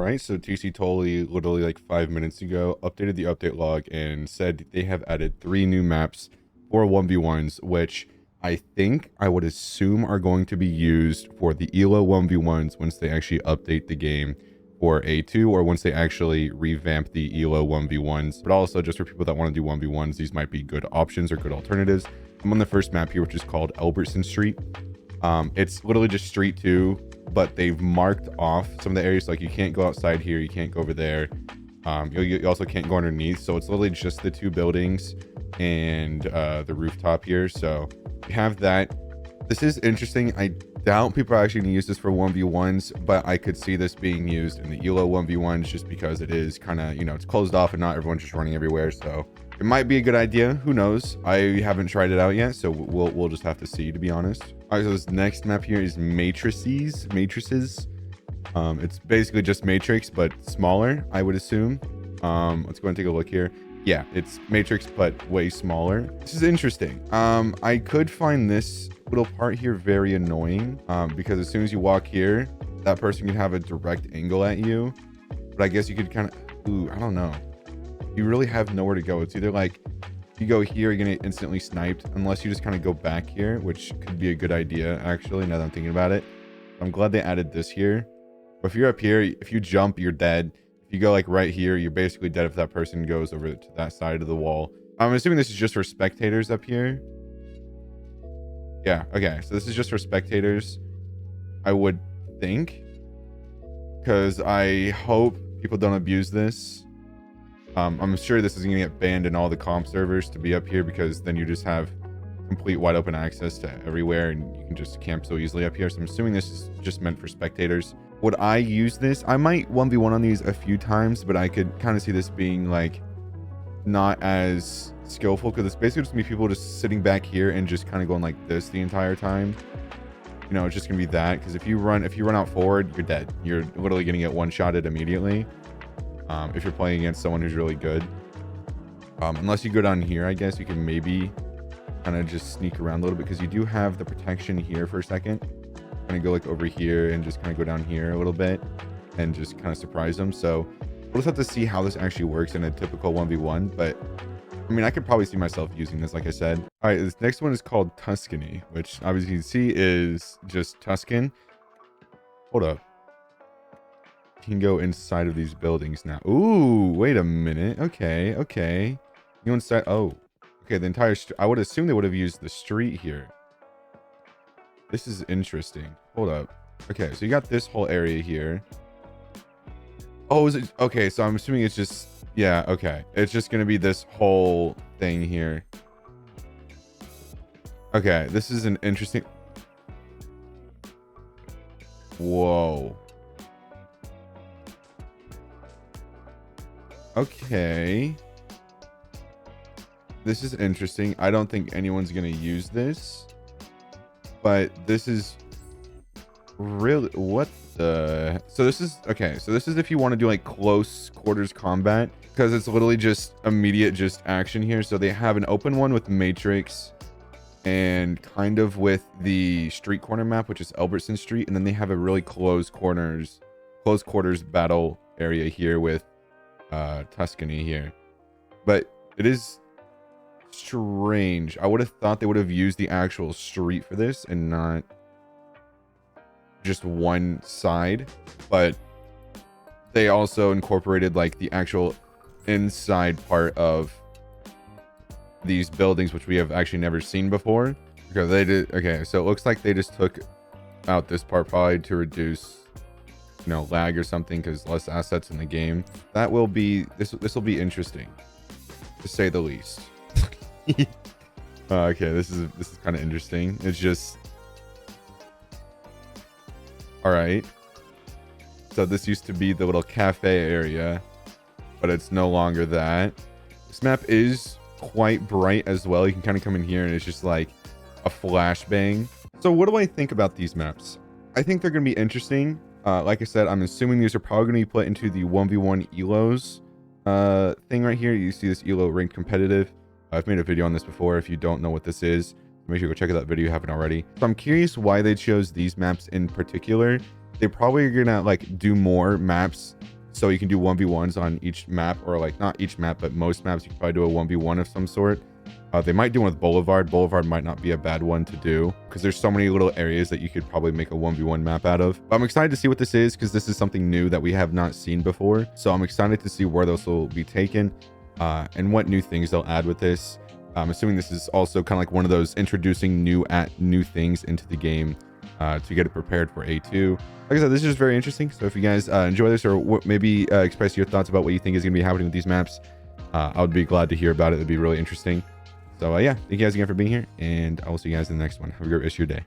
right, so TC totally literally like 5 minutes ago updated the update log and said they have added 3 new maps for 1v1s, which I think I would assume are going to be used for the ELO 1v1s once they actually update the game for A2, or once they actually revamp the ELO 1v1s. But also just for people that want to do 1v1s, these might be good options or good alternatives. I'm on the first map here, which is called Elbertson Street. It's literally just Street 2, but they've marked off some of the areas. Like you can't go outside here, you can't go over there. You also can't go underneath, so it's literally just the 2 buildings and the rooftop here. So you have that. This is interesting. I doubt people are actually going to use this for 1v1s, but I could see this being used in the ELO 1v1s just because it is kind of, you know, it's closed off and not everyone's just running everywhere. So it might be a good idea. Who knows? I haven't tried it out yet, so we'll just have to see, to be honest. All right, so this next map here is Matrices. It's basically just Matrix, but smaller, I would assume. Let's go and take a look here. Yeah, it's Matrix, but way smaller. This is interesting. I could find this little part here very annoying, because as soon as you walk here, that person can have a direct angle at you. But I guess you could kind of, ooh, I don't know. You really have nowhere to go. It's either like you go here, you're gonna instantly sniped, unless you just kind of go back here, which could be a good idea actually, now that I'm thinking about it. I'm glad they added this here. But if you're up here, if you jump, you're dead. If you go like right here, you're basically dead if that person goes over to that side of the wall. I'm assuming this is just for spectators up here. Yeah, okay, so this is just for spectators, I would think, because I hope people don't abuse this. I'm sure this is gonna get banned in all the comp servers to be up here, because then you just have complete wide open access to everywhere and you can just camp so easily up here. So I'm assuming this is just meant for spectators. Would I use this? I might 1v1 on these a few times, but I could kind of see this being like not as skillful, because it's basically just gonna be people just sitting back here and just kind of going like this the entire time. You know, it's just gonna be that, because if you run out forward, you're dead. You're literally gonna get one-shotted immediately. If you're playing against someone who's really good. Unless you go down here, I guess you can maybe kind of just sneak around a little bit, because you do have the protection here for a second. Kind of go like over here and just kind of go down here a little bit and just kind of surprise them. So we'll just have to see how this actually works in a typical 1v1. But I mean, I could probably see myself using this, like I said. All right, this next one is called Tuscany, which obviously you can see is just Tuscan. Hold up. You can go inside of these buildings now. Ooh, wait a minute. Okay. You go inside. Oh, okay. The entire I would assume they would have used the street here. This is interesting. Hold up. Okay, so you got this whole area here. Oh, is it? Okay, so I'm assuming it's just, yeah, okay. It's just going to be this whole thing here. Okay, this is an interesting... Whoa. Okay. This is interesting. I don't think anyone's going to use this. But this is really what the, so this is okay, so this is if you want to do like close quarters combat, because it's literally just immediate just action here. So they have an open one with Matrix and kind of with the street corner map, which is Elbertson Street, and then they have a really close quarters battle area here with Tuscany here. But it is strange. I would have thought they would have used the actual street for this and not just one side, but they also incorporated like the actual inside part of these buildings, which we have actually never seen before, because they did. Okay, so it looks like they just took out this part probably to reduce, you know, lag or something, because less assets in the game. That will be, this will be interesting to say the least. Okay, this is kind of interesting. It's just, all right, so this used to be the little cafe area, but it's no longer that. This map is quite bright as well. You can kind of come in here and it's just like a flashbang. So what do I think about these maps? I think they're gonna be interesting. Like I said, I'm assuming these are probably gonna be put into the 1v1 elos thing right here. You see this elo ranked competitive. I've made a video on this before. If you don't know what this is, make sure you go check out that video if you haven't already. So I'm curious why they chose these maps in particular. They probably are gonna like do more maps So you can do 1v1s on each map, or like not each map, but most maps you can probably do a 1v1 of some sort. They might do one with Boulevard. Boulevard might not be a bad one to do because there's so many little areas that you could probably make a 1v1 map out of. But I'm excited to see what this is because this is something new that we have not seen before. So I'm excited to see where those will be taken and what new things they'll add with this. I'm assuming this is also kind of like one of those introducing new things into the game to get it prepared for A2. Like I said, this is just very interesting. So if you guys enjoy this, or maybe express your thoughts about what you think is going to be happening with these maps, I would be glad to hear about it. It'd be really interesting. So yeah, thank you guys again for being here, and I will see you guys in the next one. Have a great rest of your day.